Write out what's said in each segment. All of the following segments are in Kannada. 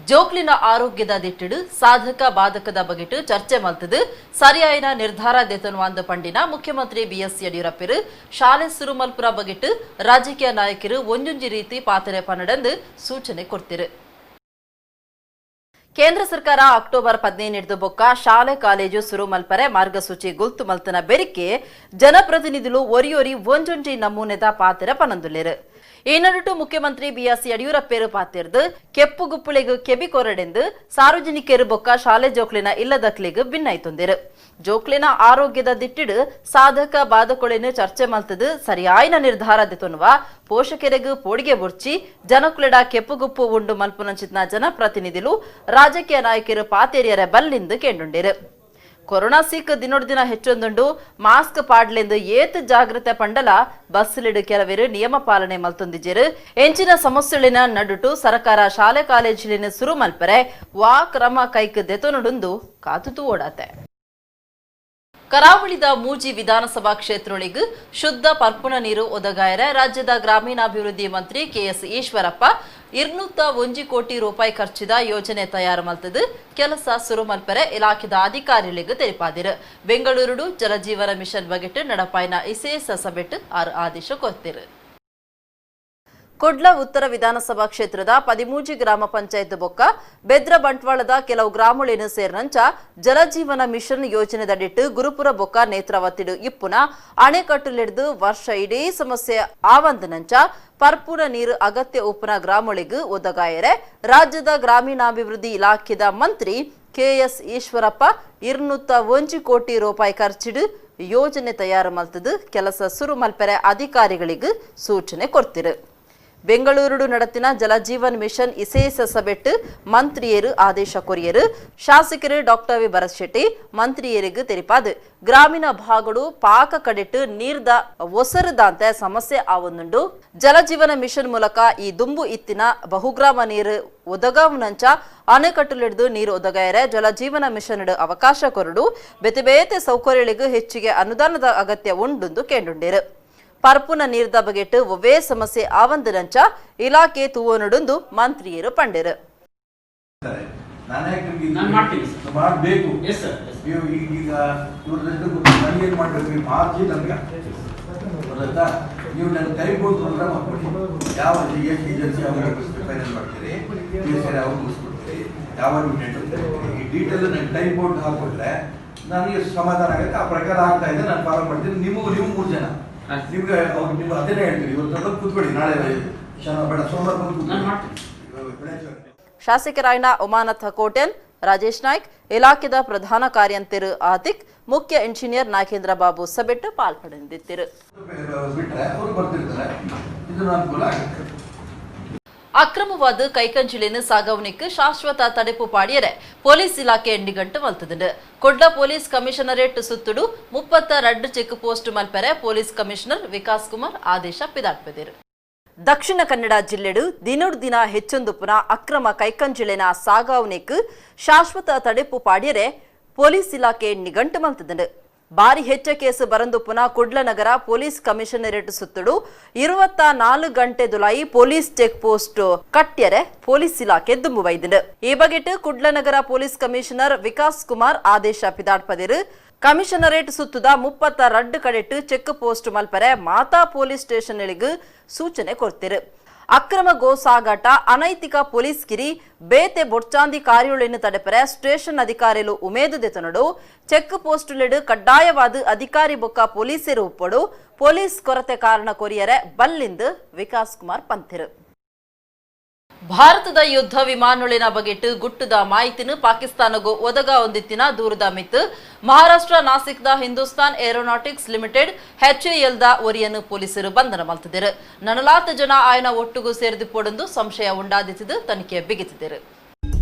ಜೋಕ್ಲಿನ ಆರೋಗ್ಯದ ದಿಟ್ಟಿಡು ಸಾಧಕ ಬಾಧಕದ ಬಗೆಟ್ ಚರ್ಚೆ ಮಲ್ತದು ಸರಿಯಾಯಿನ ನಿರ್ಧಾರ ದೆತನುವಾಂದ ಪಂಡಿನ ಮುಖ್ಯಮಂತ್ರಿ ಬಿಎಸ್ ಯಡಿಯೂರಪ್ಪರು ಶಾಲೆ ಸುರುಮಲ್ಪುರ ಬಗೆಟ್ ರಾಜಕೀಯ ನಾಯಕರು ಒಂಜೊಂಜಿ ರೀತಿ ಪಾತ್ರೆ ಪನ್ನಡಂದು ಸೂಚನೆ ಕೊಡ್ತಿರು. ಕೇಂದ್ರ ಸರ್ಕಾರ ಅಕ್ಟೋಬರ್ 15 ಬೊಕ್ಕ ಶಾಲೆ ಕಾಲೇಜು ಸುರು ಮಲ್ಪರೆ ಮಾರ್ಗಸೂಚಿ ಗುಲ್ತು ಮಲ್ತನ ಬೆರಿಕೆ ಜನಪ್ರತಿನಿಧುಲು ಒರಿಯೊರಿ ಒಂಜೊಂಜಿ ನಮೂನೆದ ಪಾತ್ರೆ ಪನಂದುಲ್ಲೇರು. ಈ ನಡುಟು ಮುಖ್ಯಮಂತ್ರಿ ಬಿಎಸ್ ಯಡಿಯೂರಪ್ಪರು ಪಾತಿರ್ದು ಕೆಪ್ಪು ಗುಪ್ಪುಳಿಗು ಕೆಬಿ ಕೊರಡೆಂದು ಸಾರ್ವಜನಿಕರು ಬೊಕ್ಕ ಶಾಲೆ ಜೋಕ್ಲಿನ ಇಲ್ಲದಕ್ಲಿಗು ಭಿನ್ನೈತೊಂದಿರು. ಜೋಕ್ಲಿನ ಆರೋಗ್ಯದ ದಿಟ್ಟಿಡು ಸಾಧಕ ಬಾಧಕೊಳೆನು ಚರ್ಚೆ ಮಲ್ತದು ಸರಿಯಾಯಿನ ನಿರ್ಧಾರ ದೆತೊನ್ನುವ ಪೋಷಕರಿಗೂ ಪೋಡಿಗೆ ಬುರ್ಚಿ ಜನಕುಲೆಡ ಕೆಪ್ಪುಗುಪ್ಪು ಉಂಡು ಮಲ್ಪುನಂಚಿತ್ನ ಜನಪ್ರತಿನಿಧುಲು ರಾಜಕೀಯ ನಾಯಕರು ಪಾತೇರಿಯರ ಬಲ್ಲಿಂದು ಕೇಂಡುಂಡಿರು. ಕೊರೋನಾ ಸೀಕ್ ದಿನೋಡ್ದಿನ ಹೆಚ್ಚೊಂದುಂಡು ಮಾಸ್ಕ್ ಪಾಡ್ಲೆಂದು ಏತ್ ಜಾಗ್ರತೆ ಪಂಡಲ ಬಸ್ಲಿಡು ಕೆಲವರು ನಿಯಮ ಪಾಲನೆ ಮಲ್ತೊಂದಿಜೆರು. ಎಂಚಿನ ಸಮಸ್ಯೆಳಿನ ನಡುಟು ಸರ್ಕಾರ ಶಾಲೆ ಕಾಲೇಜಿನ ಸುರು ಮಲ್ಪರೆ ವಾ ಕ್ರಮ ಕೈಕ್ ದೆತೊನುಡುಂದು ಕಾತುತು ಓಡಾತೆ. ಕರಾವಳಿದ ಮೂಜಿ ವಿಧಾನಸಭಾ ಕ್ಷೇತ್ರಗಳಿಗೆ ಶುದ್ಧ ಪರ್ಪುಣ ನೀರು ಒದಗಾಯರೆ ರಾಜ್ಯದ ಗ್ರಾಮೀಣಾಭಿವೃದ್ಧಿ ಮಂತ್ರಿ ಕೆಎಸ್ ಈಶ್ವರಪ್ಪ 201 ಕೋಟಿ ರೂಪಾಯಿ ಖರ್ಚಿದ ಯೋಜನೆ ತಯಾರು ಮಲ್ತದು ಕೆಲಸ ಸುರು ಮಲ್ಪರೆ ಇಲಾಖೆದ ಅಧಿಕಾರಿಗಳಿಗೆ ತಿಳಿಪಾದಿರು. ಬೆಂಗಳೂರು ಜಲಜೀವನ ಮಿಷನ್ ಬಗೆಟ್ ನಡಪಾಯಿನ ವಿಶೇಷ ಸಭೆಟ್ ಆದೇಶ ಕೊಡ್ತಿರು. ಕೊಡ್ಲ ಉತ್ತರ ವಿಧಾನಸಭಾ ಕ್ಷೇತ್ರದ 13 ಗ್ರಾಮ ಪಂಚಾಯತ್ ಬೊಕ್ಕ ಬೆದ್ರ ಬಂಟ್ವಾಳದ ಕೆಲವು ಗ್ರಾಮಗಳೇನು ಸೇರಿನಂಚ ಜಲಜೀವನ ಮಿಷನ್ ಯೋಜನೆದಡಿಟ್ಟು ಗುರುಪುರ ಬೊಕ್ಕ ನೇತ್ರಾವತಿಡು ಇಪ್ಪುನ ಅಣೆಕಟ್ಟುಲೆಡ್ದು ವರ್ಷ ಇಡೀ ಸಮಸ್ಯೆ ಆವಂದನಂಚ ಪರ್ಪೂರ್ಣ ನೀರು ಅಗತ್ಯ ಉಪ್ಪುನ ಗ್ರಾಮಗಳಿಗೂ ಒದಗಾಯರೆ ರಾಜ್ಯದ ಗ್ರಾಮೀಣಾಭಿವೃದ್ಧಿ ಇಲಾಖೆದ ಮಂತ್ರಿ ಕೆಎಸ್ ಈಶ್ವರಪ್ಪ 201 ಕೋಟಿ ರೂಪಾಯಿ ಖರ್ಚಿಡು ಯೋಜನೆ ತಯಾರು ಮಲ್ತದು ಕೆಲಸ ಸುರು ಮಲ್ಪರೆ ಅಧಿಕಾರಿಗಳಿಗೂ ಸೂಚನೆ ಕೊಡ್ತಿರು. ಬೆಂಗಳೂರು ನಡತಿನ ಜಲಜೀವನ್ ಮಿಷನ್ ವಿಶೇಷ ಸಭೆಟ್ ಮಂತ್ರಿಯರು ಆದೇಶ ಕೊರಿಯರು. ಶಾಸಕರು ಡಾಕ್ಟರ್ ವಿ ಭರತ್ ಶೆಟ್ಟಿ ಮಂತ್ರಿಯರಿಗೂ ತೆರಿಪಾದು ಗ್ರಾಮೀಣ ಭಾಗಗಳು ಪಾಕ ಕಡೆಟ್ಟು ನೀರ್ದ ಒಸರದಂತೆ ಸಮಸ್ಯೆ ಆವೊಂದುಂಡು. ಜಲಜೀವನ ಮಿಷನ್ ಮೂಲಕ ಈ ದುಂಬು ಇತ್ತಿನ ಬಹುಗ್ರಾಮ ನೀರು ಒದಗಾವುನಂಚ ಅಣೆಕಟ್ಟುಲಿಡ್ದು ನೀರು ಒದಗಾಯರೆ ಜಲಜೀವನ ಮಿಷನ್ ಅವಕಾಶ ಕೊರಡು ಬೇತೆ ಬೇತೆ ಸೌಕರ್ಯಗಳಿಗೂ ಹೆಚ್ಚಿಗೆ ಅನುದಾನದ ಅಗತ್ಯ ಉಂಡು ಕೇಂಡುಂಡೇರು. ಪರ್ಪುನ ನೀರ್ದ ಬಗೆಟ್ ಒವ್ವೇ ಸಮಸ್ಯೆ ಆವಂದನಂಚ ಇಲಾಖೆ ತೂವನುಡುಂದು ಮಂತ್ರಿಯರು ಪಂಡೇರು. ನನಗೆ ಸಮಾಧಾನ ಆಗುತ್ತೆ. ಆ ಪ್ರಕಾರ ಆಗ್ತಾ ಇದೆ, ನಾನು ಫಾಲೋ ಮಾಡ್ತೀನಿ. ನೀವು 3 ಜನ ನಿಮ್ಗೆ ನೀವು ಅದೇನೇ ಹೇಳ್ತೀವಿ. ಇವತ್ತು ಕೂತ್ಕೊಳ್ಳಿ, ನಾಳೆ ಬೇಡ ಸೋಮವಾರ ಶಾಸಕರಾಯನ ಉಮಾನಾಥ್ ಕೋಟೆನ್, ರಾಜೇಶ್ ನಾಯ್ಕ್, ಇಲಾಖೆದ ಪ್ರಧಾನ ಕಾರ್ಯಂತಿರು ಆತಿಕ್, ಮುಖ್ಯ ಇಂಜಿನಿಯರ್ ನಾಗೇಂದ್ರ ಬಾಬು ಸಭೆಟ್ಟು ಪಾಲ್ಪಡೆದಿದ್ದರು. ಅಕ್ರಮವಾದ ಕೈಕಂಚಿಲಿನ ಸಾಗವನಿக்கு ಶಾಶ್ವತ ತಡೆಪು ಪಾಡಿಯರೆ ಪೊಲೀಸ್ ಇಲಾಖೆ ಎಂಡಿಗಂಟು ಮಲ್ತದುಂಡು. ಕೊಡ್ಲ ಪೊಲೀಸ್ ಕಮಿಷನರೇಟ್ ಸುತ್ತುಡು 32 ಚೆಕ್ ಪೋಸ್ಟ್ ಮಲ್ಪರೆ ಪೊಲೀಸ್ ಕಮಿಷನರ್ ವಿಕಾಸ್ ಕುಮಾರ್ ಆದೇಶ ಪಿದಾಡ್ಪದಿರು. ದಕ್ಷಿಣ ಕನ್ನಡ ಜಿಲ್ಲೆಡು ದಿನೋಡ್ದಿನ ಹೆಚ್ಚೊಂದುಪುನ ಅಕ್ರಮ ಕೈಕಂಚಿಲಿನ ಸಾಗವನಿக்கு ಶಾಶ್ವತ ತಡೆಪು ಪಾಡಿಯರೆ ಪೊಲೀಸ್ ಇಲಾಖೆ ಎಂಡಿಗಂಟು ಮಲ್ತದುಂಡು. ಬಾರಿ ಹೆಚ್ಚ ಕೇಸು ಬರಂದುಪುನ ಕುಡ್ಲನಗರ ಪೊಲೀಸ್ ಕಮಿಷನರೇಟ್ ಸುತ್ತುಡು 24 ಗಂಟೆ ದುಲಾಯಿ ಪೊಲೀಸ್ ಚೆಕ್ ಪೋಸ್ಟ್ ಕಟ್ಯರೆ ಪೊಲೀಸ್ ಇಲಾಖೆ ದುಂಬುವೈದುಂಡು. ಈ ಬಗೆಟ್ ಕುಡ್ಲನಗರ ಪೊಲೀಸ್ ಕಮಿಷನರ್ ವಿಕಾಸ್ ಕುಮಾರ್ ಆದೇಶ ಪಿದಾಡ್ಪದಿರು. ಕಮಿಷನರೇಟ್ ಸುತ್ತುದ 32 ಕಡೆಟ್ಟು ಚೆಕ್ ಪೋಸ್ಟ್ ಮಲ್ಪರೆ ಮಾತಾ ಪೊಲೀಸ್ ಸ್ಟೇಷನ್ಗಳಿಗೂ ಸೂಚನೆ ಕೊಡ್ತಿರು. ಅಕ್ರಮ ಗೋ ಸಾಗಾಟ ಅನೈತಿಕ ಪೊಲೀಸ್ ಗಿರಿ ಬೇತೆ ಬೊಡ್ಚಾಂದಿ ಕಾರ್ಯಗಳನ್ನು ತಡೆಪರೆ ಸ್ಟೇಷನ್ ಅಧಿಕಾರಿಗಳು ಉಮೇದು ದೆತನಡು ಚೆಕ್ ಪೋಸ್ಟ್ಲೆಡು ಕಡ್ಡಾಯವಾದ ಅಧಿಕಾರಿ ಬೊಕ್ಕ ಪೊಲೀಸರು ಉಪ್ಪಡು ಪೊಲೀಸ್ ಕೊರತೆ ಕಾರಣ ಕೊರಿಯರೆ ಬಲ್ಲಿಂದು ವಿಕಾಸ್ ಕುಮಾರ್ ಪಂತಿರು. ಭಾರತದ ಯುದ್ಧ ವಿಮಾನಗಳಿನ ಬಗೆಟ್ ಗುಟ್ಟುದ ಮಾಹಿತಿನ ಪಾಕಿಸ್ತಾನಗೂ ಒದಗಾ ಹೊಂದಿತ್ತಿನ ದೂರದ ಮಿತ್ತು ಮಹಾರಾಷ್ಟ್ರ ನಾಸಿಕ್ದ ಹಿಂದೂಸ್ತಾನ್ ಏರೋನಾಟಿಕ್ಸ್ ಲಿಮಿಟೆಡ್ HALದ ಒರಿಯನ್ನು ಪೊಲೀಸರು ಬಂಧನ ಮಲ್ತಿದ್ದರು. 40 ಜನ ಆಯನ ಒಟ್ಟುಗೂ ಸೇರಿದಿಪ್ಪೊಡೆಂದು ಸಂಶಯ ಉಂಡಾದಿಸಿದ್ದು ತನಿಖೆ ಬಿಗಿತಿದ್ದರು.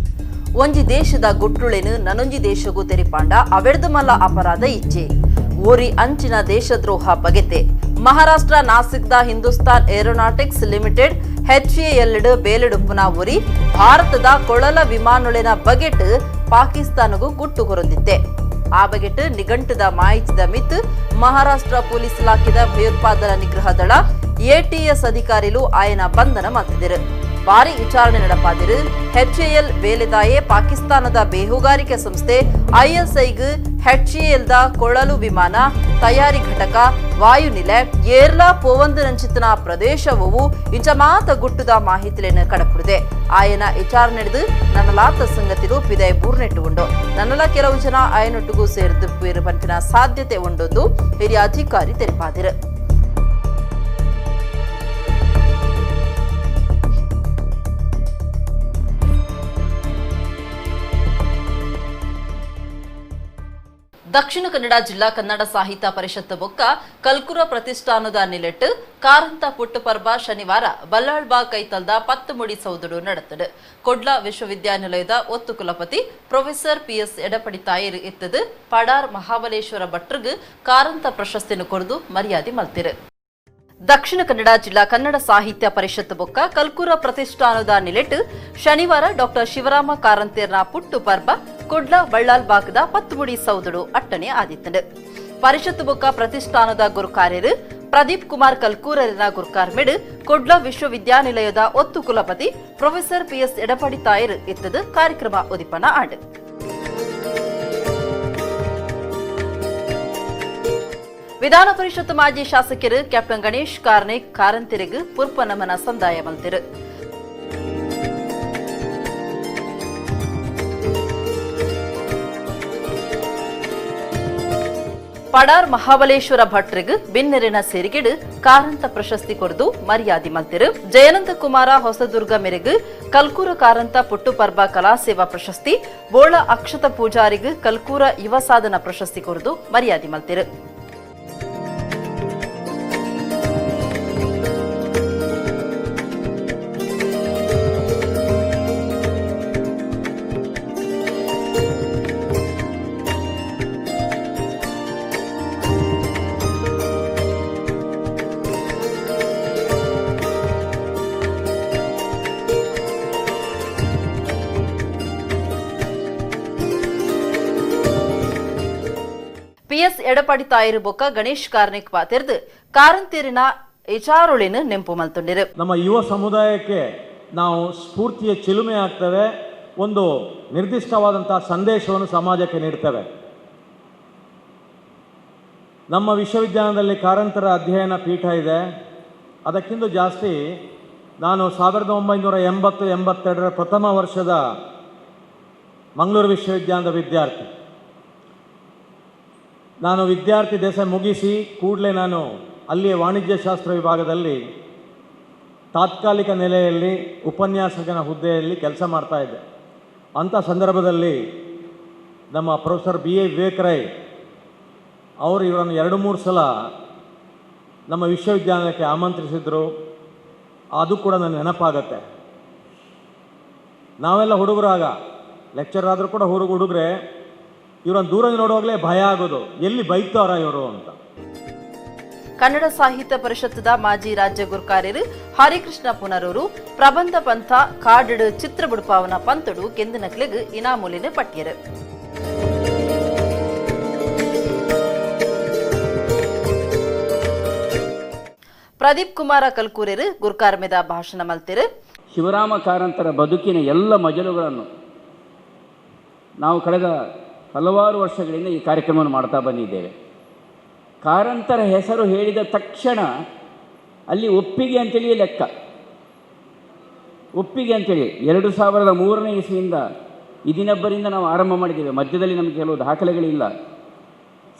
ಒಂಜಿ ದೇಶದ ಗುಟ್ಟುಳೆನು ನನೊಂಜಿ ದೇಶಗೂ ತೆರಿಪಾಂಡ ಅವೆಡ್ದು ಮಲ್ಲ ಅಪರಾಧ ಇಚ್ಛೆ ಓರಿ ಅಂಚಿನ ದೇಶದ್ರೋಹ ಬಗೆತೆ ಮಹಾರಾಷ್ಟ್ರ ನಾಸಿಕ್ದ ಹಿಂದೂಸ್ತಾನ್ ಏರೋನಾಟಿಕ್ಸ್ ಲಿಮಿಟೆಡ್ HAL ಬೇಲೆಡುಪ್ಪುನ ಒರಿ ಭಾರತದ ಕೊಳಲ ವಿಮಾನೊಳಿನ ಬಗೆಟ್ ಪಾಕಿಸ್ತಾನಗೂ ಗುಟ್ಟು ಕೊರೊಂದಿತ್ತೆ. ಆ ಬಗೆಟ್ ನಿಘಂಟುದ ಮಾಹಿತಿದ ಮಿತ್ ಮಹಾರಾಷ್ಟ್ರ ಪೊಲೀಸ್ ಇಲಾಖೆದ ಭಯೋತ್ಪಾದನಾ ನಿಗ್ರಹ ದಳ ATS ಅಧಿಕಾರಿಗಳು ಆಯನ ಬಂಧನ ಮಾಡಿದರು. ಭಾರಿ ವಿಚಾರಣೆ ನಡಪಾದಿರು. HAL ವೇಲೆದಾಯೆ ಪಾಕಿಸ್ತಾನದ ಬೇಹುಗಾರಿಕೆ ಸಂಸ್ಥೆ ISIಗೆ HALದ ಕೊಳಲು ವಿಮಾನ ತಯಾರಿ ಘಟಕ ವಾಯುನೆಲೆ ಏರ್ಲಾ ಪೋವಂದು ನಂಚಿತನ ಪ್ರದೇಶವು ಇಂಚ ಮಾತ ಗುಟ್ಟುದ ಮಾಹಿತಿಯನ್ನು ಕಡಪುಡಿದೆ. ಆಯನ ವಿಚಾರಣೆ ನಡೆದು ನನ್ನಲಾತ ಸಂಗತಿರು ಪಿದೈ ಬೂರ್ನೆಟ್ಟು ಉಂಡು. ನನ್ನಲ ಕೆಲವು ಜನ ಆಯನೊಟ್ಟಿಗೂ ಸೇರಿದು ಪಂಪಿನ ಸಾಧ್ಯತೆ ಉಂಡೊಂದು ಹಿರಿಯ ಅಧಿಕಾರಿ ತಿಳಿಪಾದಿರು. ದಕ್ಷಿಣ ಕನ್ನಡ ಜಿಲ್ಲಾ ಕನ್ನಡ ಸಾಹಿತ್ಯ ಪರಿಷತ್ ಬೊಕ್ಕ ಕಲ್ಕುರ ಪ್ರತಿಷ್ಠಾನದ ನಿಲೆಟ್ಟು ಕಾರಂತ ಪುಟ್ಟಪರ್ಬ ಶನಿವಾರ ಬಲ್ಲಾಳ್ಬಾಗ್ ಕೈತಲ್ದ 10 ಮುಡಿ ಸೌದುಡು ನಡೆತಡು. ಕೊಡ್ಲ ವಿಶ್ವವಿದ್ಯಾನಿಲಯದ ಒತ್ತು ಕುಲಪತಿ ಪ್ರೊಫೆಸರ್ PS ಎಡಪಡಿ ತಾಯಿರು ಇತ್ತದು ಪಡಾರ್ ಮಹಾಬಲೇಶ್ವರ ಭಟ್ರಿಗೆ ಕಾರಂತ ಪ್ರಶಸ್ತಿಯನ್ನು ಕೊರದು ಮರ್ಯಾದೆ ಮಲ್ತಿರು. ದಕ್ಷಿಣ ಕನ್ನಡ ಜಿಲ್ಲಾ ಕನ್ನಡ ಸಾಹಿತ್ಯ ಪರಿಷತ್ ಬೊಕ್ಕ ಕಲ್ಕುರ ಪ್ರತಿಷ್ಠಾನದ ನಿಲೆಟ್ಟು ಶನಿವಾರ ಡಾಕ್ಟರ್ ಶಿವರಾಮ ಕಾರಂತೇರ್ನ ಪುಟ್ಟು ಪರ್ಬ ಕೊಡ್ಲ ಬಳ್ಳಾಲ್ಬಾಗ್ದ 10 ಮುಡಿ ಸೌದುಡು ಅಟ್ಟಣೆ ಆದಿತ್ತಂಡು. ಪರಿಷತ್ ಬೊಕ್ಕ ಪ್ರತಿಷ್ಠಾನದ ಗುರುಕಾರ್ಯರು ಪ್ರದೀಪ್ ಕುಮಾರ್ ಕಲ್ಕೂರರಿನ ಗುರುಕಾರ್ಮೆಡ್ ಕೊಡ್ಲ ವಿಶ್ವವಿದ್ಯಾನಿಲಯದ ಒತ್ತು ಕುಲಪತಿ ಪ್ರೊಫೆಸರ್ PS ಎಡಪಡಿ ತಾಯಿರು ಇತ್ತದು ಕಾರ್ಯಕ್ರಮ ಉದಿಪನ ಆಡು. ವಿಧಾನ ಪರಿಷತ್ ಮಾಜಿ ಶಾಸಕರು ಕ್ಯಾಪ್ಟನ್ ಗಣೇಶ್ ಕಾರ್ನಿಕ್ ಕಾರಂತಿರಿಗೂ ಪುರ್ಪ ನಮನ ಸಂದಾಯ ಮಲ್ತಿರು. ಪಡಾರ್ ಮಹಾಬಲೇಶ್ವರ ಭಟ್ರಿಗೂ ಬಿನ್ನೆರಿನ ಸೇರಿಗಿಡು ಕಾರಂತ ಪ್ರಶಸ್ತಿ ಕೊರದು ಮರ್ಯಾದೆ ಮಲ್ತಿರು. ಜಯನಂದ ಕುಮಾರ ಹೊಸದುರ್ಗ ಮೆರೆಗೂ ಕಲ್ಕೂರ ಕಾರಂತ ಪುಟ್ಟುಪರ್ಬ ಕಲಾ ಸೇವಾ ಪ್ರಶಸ್ತಿ, ಬೋಳ ಅಕ್ಷತ ಪೂಜಾರಿಗೂ ಕಲ್ಕೂರ ಯುವ ಸಾಧನ ಪ್ರಶಸ್ತಿ ಕೊರದು ಮರ್ಯಾದೆ ಮಲ್ತಿರು. PS ಎಡಪಡಿ ತಾಯಿರು ಬೊಕ್ಕ ಗಣೇಶ್ ಕಾರ್ನಿಕ್ ಪಾತಿರ್ದು ಕಾರಂತೀರಿನ ವಿಚಾರೊಳಿನ ನೆಂಪು ಮಲ್ತೊಂಡಿರು. ನಮ್ಮ ಯುವ ಸಮುದಾಯಕ್ಕೆ ನಾವು ಸ್ಫೂರ್ತಿಯ ಚಿಲುಮೆ ಆಗ್ತೇವೆ, ಒಂದು ನಿರ್ದಿಷ್ಟವಾದಂತಹ ಸಂದೇಶವನ್ನು ಸಮಾಜಕ್ಕೆ ನೀಡ್ತೇವೆ. ನಮ್ಮ ವಿಶ್ವವಿದ್ಯಾಲಯದಲ್ಲಿ ಕಾರಂತರ ಅಧ್ಯಯನ ಪೀಠ ಇದೆ. ಅದಕ್ಕಿಂತ ಜಾಸ್ತಿ ನಾನು 1980-82 ಪ್ರಥಮ ವರ್ಷದ ಮಂಗಳೂರು ವಿಶ್ವವಿದ್ಯಾಲಯದ ವಿದ್ಯಾರ್ಥಿ. ನಾನು ವಿದ್ಯಾರ್ಥಿ ದೆಸೆ ಮುಗಿಸಿ ಕೂಡಲೇ ನಾನು ಅಲ್ಲಿಯ ವಾಣಿಜ್ಯಶಾಸ್ತ್ರ ವಿಭಾಗದಲ್ಲಿ ತಾತ್ಕಾಲಿಕ ನೆಲೆಯಲ್ಲಿ ಉಪನ್ಯಾಸಕನ ಹುದ್ದೆಯಲ್ಲಿ ಕೆಲಸ ಮಾಡ್ತಾ ಇದ್ದೆ. ಅಂಥ ಸಂದರ್ಭದಲ್ಲಿ ನಮ್ಮ ಪ್ರೊಫೆಸರ್ BA ವಿವೇಕರೈ ಅವರು ಇವರನ್ನು 2-3 ಸಲ ನಮ್ಮ ವಿಶ್ವವಿದ್ಯಾಲಯಕ್ಕೆ ಆಮಂತ್ರಿಸಿದರು. ಅದು ಕೂಡ ನನಗೆ ನೆನಪಾಗತ್ತೆ. ನಾವೆಲ್ಲ ಹುಡುಗರಾಗ ಲೆಕ್ಚರ್ ಆದರೂ ಕೂಡ ಹುಡುಗರೆ ಇವರನ್ನು ದೂರ ನೋಡುವಾಗಲೇ ಭಯ ಆಗೋದು, ಎಲ್ಲಿ ಬೈತಾರ ಇವರು ಅಂತ. ಕನ್ನಡ ಸಾಹಿತ್ಯ ಪರಿಷತ್ತದ ಮಾಜಿ ರಾಜ್ಯ ಗುರುಕಾರ್ಯರು ಹರಿಕೃಷ್ಣ ಪುನರೂರು ಪ್ರಬಂಧ ಪಂಥ ಕಾಡು ಚಿತ್ರ ಬಿಡುಪಾವನ ಪಂತಡು ಕೆಂದಿನಕ್ಲೆಗ್ ಇನಾಮೂಲಿನ ಪಟ್ಟಿಯರು. ಪ್ರದೀಪ್ ಕುಮಾರ ಕಲ್ಕೂರರು ಗುರುಕಾರ್ಮೆದ ಭಾಷಣ ಮಲ್ತಿರು. ಶಿವರಾಮ ಕಾರಂತರ ಬದುಕಿನ ಎಲ್ಲ ಮಜಲುಗಳನ್ನು ನಾವು ಕಳೆದ ಹಲವಾರು ವರ್ಷಗಳಿಂದ ಈ ಕಾರ್ಯಕ್ರಮವನ್ನು ಮಾಡ್ತಾ ಬಂದಿದ್ದೇವೆ. ಕಾರಂತರ ಹೆಸರು ಹೇಳಿದ ತಕ್ಷಣ ಅಲ್ಲಿ ಒಪ್ಪಿಗೆ ಅಂತೇಳಿ ಲೆಕ್ಕ. ಒಪ್ಪಿಗೆ ಅಂತೇಳಿ 2003ನೇ ಇಸ್ವಿಯಿಂದ ಇದನ್ನೊಬ್ಬರಿಂದ ನಾವು ಆರಂಭ ಮಾಡಿದ್ದೇವೆ. ಮಧ್ಯದಲ್ಲಿ ನಮಗೆ ಕೆಲವು ದಾಖಲೆಗಳಿಲ್ಲ.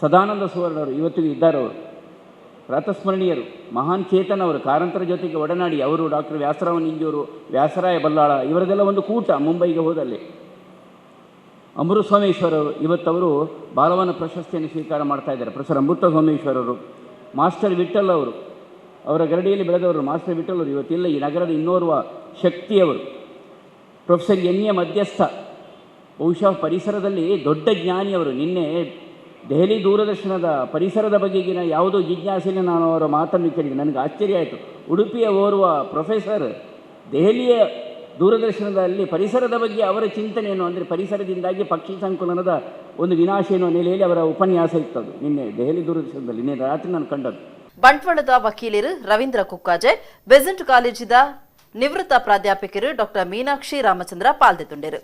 ಸದಾನಂದ ಸುವರ್ಣವರು ಇವತ್ತಿಗೂ ಇದ್ದಾರವರು, ಪ್ರಾತಸ್ಮರಣೀಯರು, ಮಹಾನ್ ಚೇತನ್ ಅವರು, ಕಾರಂತರ ಜೊತೆಗೆ ಒಡನಾಡಿ ಅವರು, ಡಾಕ್ಟರ್ ವ್ಯಾಸರಾವ ನಿಂಜೂರು, ವ್ಯಾಸರಾಯ ಬಲ್ಲಾಳ ಇವರದೆಲ್ಲ ಒಂದು ಕೂಟ ಮುಂಬೈಗೆ ಹೋದಲ್ಲಿ. ಅಮೃತ ಸೋಮೇಶ್ವರರು ಇವತ್ತವರು ಬಾಲವನ ಪ್ರಶಸ್ತಿಯನ್ನು ಸ್ವೀಕಾರ ಮಾಡ್ತಾ ಇದ್ದಾರೆ. ಪ್ರೊಫೆಸರ್ ಅಮೃತ ಸೋಮೇಶ್ವರರು, ಮಾಸ್ಟರ್ ವಿಠಲ್ ಅವರು, ಅವರ ಗರಡಿಯಲ್ಲಿ ಬೆಳೆದವರು ಮಾಸ್ಟರ್ ವಿಠಲ್ ಅವರು ಇವತ್ತಿಲ್ಲ ಈ ನಗರದ ಇನ್ನೋರ್ವ ಶಕ್ತಿಯವರು. ಪ್ರೊಫೆಸರ್ NA ಮಧ್ಯಸ್ಥ, ಬಹುಶಃ ಪರಿಸರದಲ್ಲಿ ದೊಡ್ಡ ಜ್ಞಾನಿಯವರು. ನಿನ್ನೆ ದೆಹಲಿ ದೂರದರ್ಶನದ ಪರಿಸರದ ಬಗೆಗಿನ ಯಾವುದೋ ಜಿಜ್ಞಾಸೆಯನ್ನು ನಾನು ಅವರ ಮಾತನ್ನು ಕೇಳಿದೆ. ನನಗೆ ಆಶ್ಚರ್ಯ ಆಯಿತು. ಉಡುಪಿಯ ಓರ್ವ ಪ್ರೊಫೆಸರ್ ದೆಹಲಿಯ ದೂರದರ್ಶನದಲ್ಲಿ ಪರಿಸರದ ಬಗ್ಗೆ ಅವರ ಚಿಂತನೆಯನ್ನು, ಅಂದರೆ ಪರಿಸರದಿಂದಾಗಿ ಪಕ್ಷಿ ಸಂಕುಲನದ ಒಂದು ವಿನಾಶ ಎನ್ನುವ ನೆಲೆಯಲ್ಲಿ ಅವರ ಉಪನ್ಯಾಸ ಇತ್ತದು ನಿನ್ನೆ ದೆಹಲಿ ದೂರದರ್ಶನದಲ್ಲಿ. ನಿನ್ನೆ ರಾತ್ರಿ ನಾನು ಕಂಡದ್ದು. ಬಂಟ್ವಾಳದ ವಕೀಲರು ರವೀಂದ್ರ ಕುಕ್ಕಾಜೆ, ಬೆಸೆಂಟ್ ಕಾಲೇಜಿದ ನಿವೃತ್ತ ಪ್ರಾಧ್ಯಾಪಕರು ಡಾಕ್ಟರ್ ಮೀನಾಕ್ಷಿ ರಾಮಚಂದ್ರ ಪಾಲ್ದೆತುಂಡರು.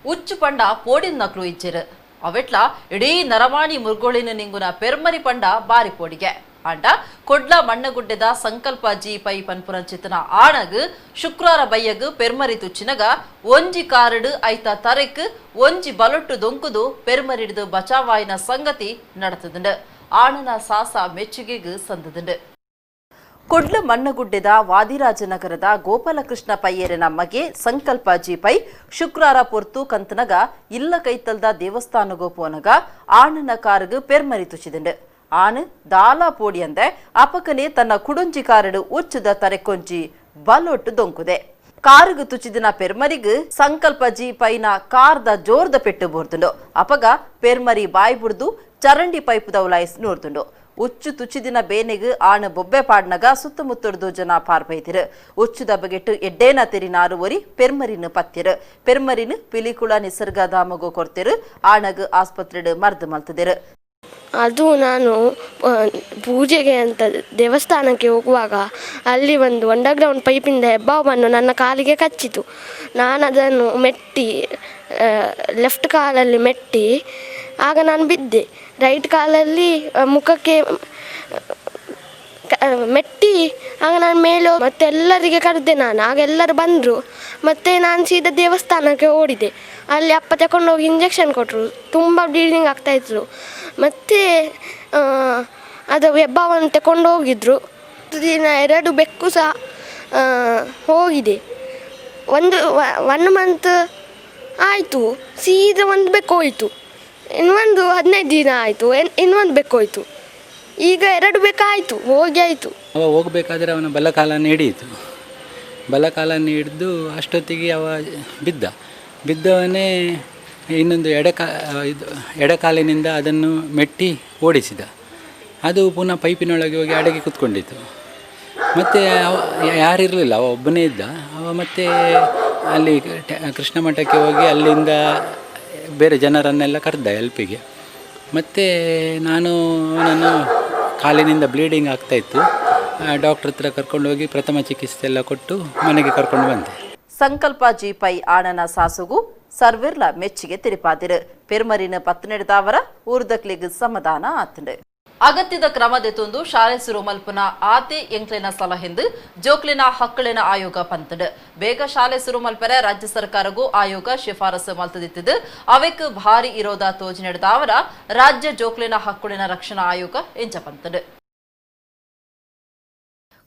ಉಚ್ಚು ಪಂಡ ಪೋಡಿನ ನಕ್ಲು ಇಜ್ಜರು ಅವೆಟ್ಲ ಇಡೀ ನರವಾಣಿ ಮುರ್ಗೋಳಿನ ನಿಂಗುನ ಪೆರ್ಮರಿ ಪಂಡ ಬಾರಿ ಪೋಡಿಗೆ ಅಂಡ ಕೊಡ್ಲ ಮಣ್ಣಗುಡ್ಡೆದ ಸಂಕಲ್ಪ ಜಿ ಪೈ ಪನ್ಪುರಂಚಿತನ ಆಣಗ್ ಶುಕ್ರವಾರ ಬಯ್ಯಗ್ ಪೆರ್ಮರಿ ತುಚ್ಚಿನಗ ಒಂಜಿ ಕಾರಡು ಐತ ತರೆಕ್ ಒಂಜಿ ಬಲೊಟ್ಟು ದೊಂಕುದು ಪೆರ್ಮರಿಡ್ದು ಬಚಾವಾಯಿನ ಸಂಗತಿ ನಡತದುಂಡು. ಆಣನ ಸಾಸ ಮೆಚ್ಚುಗೆಗ್ ಸಂದದುಂಡು. ಕೊಡ್ಲ ಮಣ್ಣಗುಡ್ಡೆದ ವಾದಿರಾಜನಗರದ ಗೋಪಾಲಕೃಷ್ಣ ಪಯ್ಯೇರನ ಮಗೆ ಸಂಕಲ್ಪ ಜಿ ಪೈ ಶುಕ್ರವಾರ ಪೊರ್ತು ಕಂತನಗ ಇಲ್ಲ ಕೈತಲ್ದ ದೇವಸ್ಥಾನಗೋ ಪೋನಗ ಆಣನ ಕಾರ್ಗ್ ಪೆರ್ಮರಿ ತುಚ್ಚಿದುಂಡು. ಆಣ್ ದಾಲಾ ಪೋಡಿ ಅಂದೆ ಅಪಕನೆ ತನ್ನ ಕುಡುಂಜಿ ಕಾರಡು ಉಚ್ಚದ ತರೆಕೊಂಜಿ ಬಲೊಟ್ಟು ದೊಂಕುದೆ. ಕಾರುಗು ತುಚಿದಿನ ಪೆರ್ಮರಿಗ್ ಸಂಕಲ್ಪ ಜಿ ಪೈನ ಕಾರ್ದ ಜೋರ್ದ ಪೆಟ್ಟು ಬೋರ್ದುಂಡು. ಅಪಗ ಪೆರ್ಮರಿ ಬಾಯ್ ಬುಡ್ದು ಚರಂಡಿ ಪೈಪುದ ಉಲಾಯಿಸ್ ನೋಡ್ದುಂಡು. ಉಚ್ಚು ತುಚಿದಿನ ಬೇನೆಗ್ ಆಣ್ ಬೊಬ್ಬೆ ಪಾಡ್ನಗ ಸುತ್ತಮುತ್ತುಡ್ದು ಜನ ಪಾರ್ಬೈತಿರು. ಉಚ್ಚುದ ಬಗೆಟ್ಟು ಎಡ್ಡೇನ ತೆರಿನಾರು ಒರಿ ಪೆರ್ಮರಿನ ಪತ್ತಿರು. ಪೆರ್ಮರಿನ ಪಿಲಿಕುಳ ನಿಸರ್ಗಧಾಮಗು ಕೊರ್ತಿರು. ಆಣಗ್ ಆಸ್ಪತ್ರೆಡ್ ಮರ್ದು ಮಲ್ತದಿರು. ಅದು ನಾನು ಪೂಜೆಗೆ ಅಂತ ದೇವಸ್ಥಾನಕ್ಕೆ ಹೋಗುವಾಗ ಅಲ್ಲಿ ಒಂದು ಅಂಡರ್ಗ್ರೌಂಡ್ ಪೈಪಿಂದ ಹೆಬ್ಬಾವನ್ನು ನನ್ನ ಕಾಲಿಗೆ ಕಚ್ಚಿತು. ನಾನು ಅದನ್ನು ಮೆಟ್ಟಿ ಲೆಫ್ಟ್ ಕಾಲಲ್ಲಿ ಮೆಟ್ಟಿ ಆಗ ನಾನು ಬಿದ್ದೆ. ರೈಟ್ ಕಾಲಲ್ಲಿ ಮುಖಕ್ಕೆ ಮೆಟ್ಟಿ ಆಗ ನಾನು ಮೇಲೆ ಮತ್ತೆ ಎಲ್ಲರಿಗೆ ಕರೆದೆ ನಾನು. ಆಗ ಎಲ್ಲರೂ ಬಂದರು. ಮತ್ತು ನಾನು ಸೀದಾ ದೇವಸ್ಥಾನಕ್ಕೆ ಓಡಿದೆ. ಅಲ್ಲಿ ಅಪ್ಪ ತಗೊಂಡೋಗಿ ಇಂಜೆಕ್ಷನ್ ಕೊಟ್ಟರು. ತುಂಬ ಬ್ಲೀಡಿಂಗ್ ಆಗ್ತಾಯಿದ್ರು. ಮತ್ತು ಅದು ಹೆಬ್ಬಾವನ್ನು ತಗೊಂಡು ಹೋಗಿದ್ರು. ದಿನ 2 ಬೆಕ್ಕು ಸಹ ಹೋಗಿದೆ. 1 ಮಂತ್ ಆಯಿತು, ಸೀದಾ 1 ಬೆಕ್ಕು ಹೋಯಿತು. ಇನ್ನೊಂದು 15 ದಿನ ಆಯಿತು, ಇನ್ನೊಂದು ಬೆಕ್ಕು ಹೋಯಿತು. ಈಗ 2 ಬೇಕಾಯಿತು, ಹೋಗಿ ಆಯಿತು. ಅವ ಹೋಗಬೇಕಾದ್ರೆ ಅವನ ಬಲಕಾಲನ್ನು ಹಿಡಿಯಿತು. ಬಲಕಾಲನ್ನು ಹಿಡಿದು ಅಷ್ಟೊತ್ತಿಗೆ ಅವ ಬಿದ್ದವನೇ ಇನ್ನೊಂದು ಎಡಕಾಲಿನಿಂದ ಅದನ್ನು ಮೆಟ್ಟಿ ಓಡಿಸಿದ. ಅದು ಪುನಃ ಪೈಪಿನೊಳಗೆ ಹೋಗಿ ಅಡಗಿ ಕೂತ್ಕೊಂಡಿತ್ತು. ಮತ್ತು ಯಾರಿರಲಿಲ್ಲ, ಅವ ಒಬ್ಬನೇ ಇದ್ದ. ಅವ ಮತ್ತೆ ಅಲ್ಲಿ ಕೃಷ್ಣ ಮಠಕ್ಕೆ ಹೋಗಿ ಅಲ್ಲಿಂದ ಬೇರೆ ಜನರನ್ನೆಲ್ಲ ಕರೆದ ಹೆಲ್ಪಿಗೆ. ಮತ್ತು ನಾನು ಅವನನ್ನು ಕಾಲಿನಿಂದ ಬ್ಲೀಡಿಂಗ್ ಆಗ್ತಾಯಿತ್ತು. ಡಾಕ್ಟ್ರ್ ಹತ್ರ ಕರ್ಕೊಂಡೋಗಿ ಪ್ರಥಮ ಚಿಕಿತ್ಸೆ ಎಲ್ಲ ಕೊಟ್ಟು ಮನೆಗೆ ಕರ್ಕೊಂಡು ಬಂದೆ. ಸಂಕಲ್ಪ ಜಿ ಪೈ ಆಣನ ಸಾಸುಗು ಸರ್ವಿರ್ಲ ಮೆಚ್ಚಿಗೆ ತಿರುಪಾದಿರು. ಪೆರ್ಮರಿನ ಪತ್ತನೆಡ್ದವರ ಊರ್ದಕ್ಲಿಗ್ ಸಮಾಧಾನ ಆತಂಡು. ಅಗತ್ಯದ ಕ್ರಮದೆತ್ತೊಂದು ಶಾಲೆ ಸುರು ಮಲ್ಪನ ಆತೆ ಎಂಕ್ಲೆನ ಸಲಹೆಂದು ಜೋಕ್ಲಿನ ಹಕ್ಕಳಿನ ಆಯೋಗ ಪಂತಡು. ಬೇಗ ಶಾಲೆ ಸುರು ಮಲ್ಪರೆ ರಾಜ್ಯ ಸರ್ಕಾರಗೂ ಆಯೋಗ ಶಿಫಾರಸು ಮಲ್ತದಿತ್ತಿದ್ದು ಅವಕ್ಕೆ ಭಾರಿ ಇರೋದ ತೋಜಿ ನಡೆದವರ ರಾಜ್ಯ ಜೋಕ್ಲಿನ ಹಕ್ಕಳಿನ ರಕ್ಷಣಾ ಆಯೋಗ ಎಂಚ ಪಂತಡು.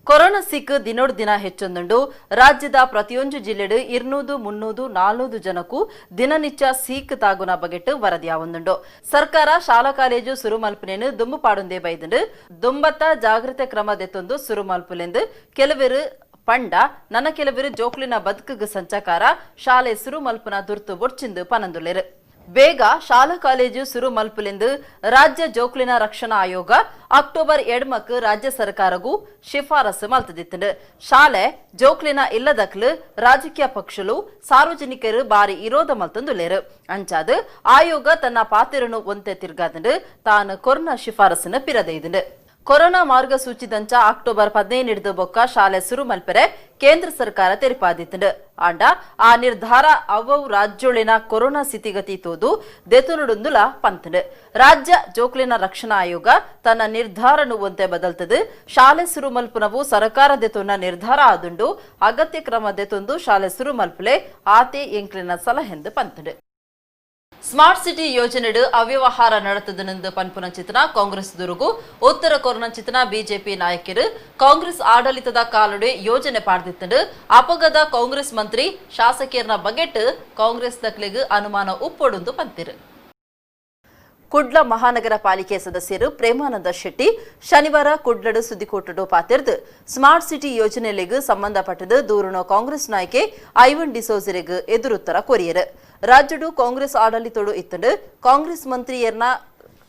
ಕೊರೋನಾ ಸಿಕ್ ದಿನೋಡ್ ದಿನ ಹೆಚ್ಚೊಂದುಂಡು. ರಾಜ್ಯದ ಪ್ರತಿಯೊಂದು ಜಿಲ್ಲೆಡು 200, 300, 400 ಜನಕ್ಕೂ ದಿನನಿತ್ಯ ಸೀಕ್ ತಾಗುನ ಬಗೆಟ್ಟು ವರದಿಯಾವೊಂದುಂಡು. ಸರ್ಕಾರ ಶಾಲಾ ಕಾಲೇಜು ಸುರು ಮಲ್ಪನೇನು ದುಂಬು ಪಾಡುಂದೇ ಬೈದುಂಡು. ದುಂಬತ್ತ ಜಾಗ್ರತೆ ಕ್ರಮದೆತ್ತೊಂದು ಸುರು ಮಲ್ಪುಲೆಂದು ಕೆಲವರು ಪಂಡ ನನ್ನ ಕೆಲವರು ಜೋಕ್ಲಿನ ಬದುಕುಗ ಸಂಚಕಾರ ಶಾಲೆ ಸುರು ಮಲ್ಪನ ದುರ್ತು ಬೊಡ್ಚಿಂದು ಪನಂದುಲೆರು. ಬೇಗ ಶಾಲಾ ಕಾಲೇಜು ಸುರು ಮಲ್ಪುಲೆಂದು ರಾಜ್ಯ ಜೋಕ್ಲಿನ ರಕ್ಷಣಾ ಆಯೋಗ ಅಕ್ಟೋಬರ್ 2 ರಾಜ್ಯ ಸರ್ಕಾರಗೂ ಶಿಫಾರಸು ಮಲ್ತದಿತ್ತು. ಶಾಲೆ ಜೋಕ್ಲಿನ ಇಲ್ಲದಕ್ಲು ರಾಜಕೀಯ ಪಕ್ಷಲು ಸಾರ್ವಜನಿಕರು ಬಾರಿ ವಿರೋಧ ಮಲ್ತಂದುಲೇರು. ಅಂಚಾದು ಆಯೋಗ ತನ್ನ ಪಾತಿರನು ಒಂತೆ ತಿರ್ಗಾದಂಡು ತಾನು ಕೊರೋನಾ ಶಿಫಾರಸಿನ ಪಿರದೈದುಂಡು. ಕೊರೋನಾ ಮಾರ್ಗಸೂಚಿದಂಚ ಅಕ್ಟೋಬರ್ 15 ಬೊಕ್ಕ ಶಾಲೆ ಸುರು ಮಲ್ಪರೆ ಕೇಂದ್ರ ಸರ್ಕಾರ ತೆರಿಪಾದಿತ್ತು. ಆಂಡ ಆ ನಿರ್ಧಾರ ಅವವು ರಾಜ್ಯೋಳಿನ ಕೊರೋನಾ ಸ್ಥಿತಿಗತಿ ತೋದು ದೆತುನುಡುಂದುಲ ಪಂತಡು. ರಾಜ್ಯ ಜೋಕ್ಲಿನ ರಕ್ಷಣಾ ಆಯೋಗ ತನ್ನ ನಿರ್ಧಾರನು ಒಂತೆ ಬದಲ್ತದು. ಶಾಲೆ ಸುರು ಮಲ್ಪುನವು ಸರ್ಕಾರ ದೆತೊನ್ನ ನಿರ್ಧಾರ ಆದುಂಡು ಅಗತ್ಯ ಕ್ರಮ ದೆತೊಂದು ಶಾಲೆ ಸುರು ಮಲ್ಪುಲೆ ಆತೆ ಎಂಕ್ಲಿನ ಸಲಹೆಂದು ಪಂತಡು. ಸ್ಮಾರ್ಟ್ ಸಿಟಿ ಯೋಜನೆಡು ಅವ್ಯವಹಾರ ನಡೆತದನೆಂದು ಪನ್ಪುನ ಚಿತನ ಕಾಂಗ್ರೆಸ್ ದುರುಗು ಉತ್ತರ ಕೊರೋನಾ ಚಿತನ ಬಿಜೆಪಿ ನಾಯಕರು ಕಾಂಗ್ರೆಸ್ ಆಡಳಿತದ ಕಾಲುಡೆ ಯೋಜನೆ ಪಾಡ್ದಿತ್ತು. ಅಪಗದ ಕಾಂಗ್ರೆಸ್ ಮಂತ್ರಿ ಶಾಸಕಿಯರ್ನ ಬಗೆಟ್ ಕಾಂಗ್ರೆಸ್ ದಕ್ಲಿಗೆ ಅನುಮಾನ ಉಪ್ಪೊಡುಂದು ಪಂತಿರು. ಕುಡ್ಲ ಮಹಾನಗರ ಪಾಲಿಕೆ ಸದಸ್ಯರು ಪ್ರೇಮಾನಂದ ಶೆಟ್ಟಿ ಶನಿವಾರ ಕುಡ್ಲಡು ಸುದ್ದಿಕೋಟಡು ಪಾತಿರ್ದು ಸ್ಮಾರ್ಟ್ ಸಿಟಿ ಯೋಜನೆಗೆ ಸಂಬಂಧಪಟ್ಟದು ದೂರುನ ಕಾಂಗ್ರೆಸ್ ನಾಯಕಿ ಐವನ್ ಡಿಸೋಜರಿಗೆ ಎದುರುತ್ತರ ಕೊರಿಯರು. ರಾಜ್ಯಡು ಕಾಂಗ್ರೆಸ್ ಆಡಳಿತೋಡು ಇತ್ತಂಡು ಕಾಂಗ್ರೆಸ್ ಮಂತ್ರಿಯರ್ನ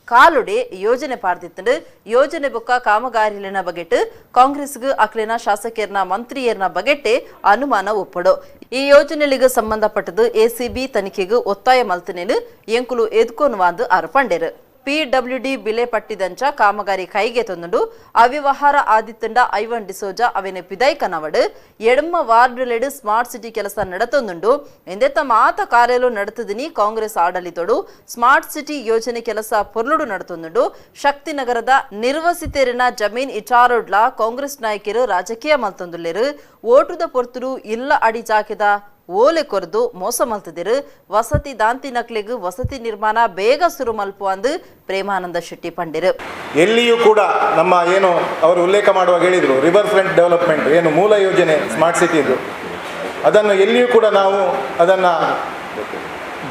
ಕಾಲುಡೆ ಯೋಜನೆ ಪಾಡ್ದಿತ್ತು. ಯೋಜನೆ ಬೊಕ್ಕ ಕಾಮಗಾರಿಲಿನ ಬಗೆಟ್ ಕಾಂಗ್ರೆಸ್ಗೆ ಅಕ್ಲಿನ ಶಾಸಕಿಯರ್ನ ಮಂತ್ರಿಯರ್ನ ಬಗೆಟ್ಟೆ ಅನುಮಾನ ಒಪ್ಪಡು. ಈ ಯೋಜನೆಗೆ ಸಂಬಂಧಪಟ್ಟದು ಎಸಿಬಿ ತನಿಖೆಗೆ ಒತ್ತಾಯ ಮಲ್ತನೇನು ಎಂಕುಲು ಎದುಕೋನುವಾಂದು ಆರೋಪಂಡೇರು. PWD ಬಿಲೆ ಪಟ್ಟಿದಂಚ ಕಾಮಗಾರಿ ಕೈಗೆ ತಂದುಂಡು ಅವ್ಯವಹಾರ ಆದಿತ್ತಂಡ ಐವನ್ ಡಿಸೋಜ ಅವನ ಪಿದೈಕನವಡು ಎಡಮ ವಾರ್ಡ್ಲೆಡು ಸ್ಮಾರ್ಟ್ ಸಿಟಿ ಕೆಲಸ ನಡೆತೊಂದುಂಡು ಎಂದೆತ್ತ ಮಾತ ಕಾರ್ಯಲು ನಡೆತದಿನಿ ಕಾಂಗ್ರೆಸ್ ಆಡಳಿತೋಡು ಸ್ಮಾರ್ಟ್ ಸಿಟಿ ಯೋಜನೆ ಕೆಲಸ ಪೊರ್ಲುಡು ನಡೆತೊಂದುಂಡು ಶಕ್ತಿನಗರದ ನಿರ್ವಸಿತೇರಿನ ಜಮೀನ್ ಇಚಾರೋಡ್ಲ ಕಾಂಗ್ರೆಸ್ ನಾಯಕರು ರಾಜಕೀಯ ಮಲ್ತೊಂದುಲ್ಲೇರು ಓಟುದ ಪೊರ್ತುಡು ಇಲ್ಲ ಅಡಿ ಜಾಕೆದ ಓಲೆ ಕೊರೆದು ಮೋಸ ಮಲ್ತದಿರು ವಸತಿ ದಾಂತಿ ನಕ್ಲೆಗೂ ವಸತಿ ನಿರ್ಮಾಣ ಬೇಗ ಶುರು ಮಲ್ಪು ಅಂದು ಪ್ರೇಮಾನಂದ ಶೆಟ್ಟಿ ಪಂಡಿರು. ಎಲ್ಲಿಯೂ ಕೂಡ ನಮ್ಮ ಏನು ಅವರು ಉಲ್ಲೇಖ ಮಾಡುವಾಗ ಹೇಳಿದರು ರಿವರ್ ಫ್ರಂಟ್ ಡೆವಲಪ್ಮೆಂಟ್ ಏನು ಮೂಲ ಯೋಜನೆ ಸ್ಮಾರ್ಟ್ ಸಿಟಿದು ಅದನ್ನು ಎಲ್ಲಿಯೂ ಕೂಡ ನಾವು ಅದನ್ನು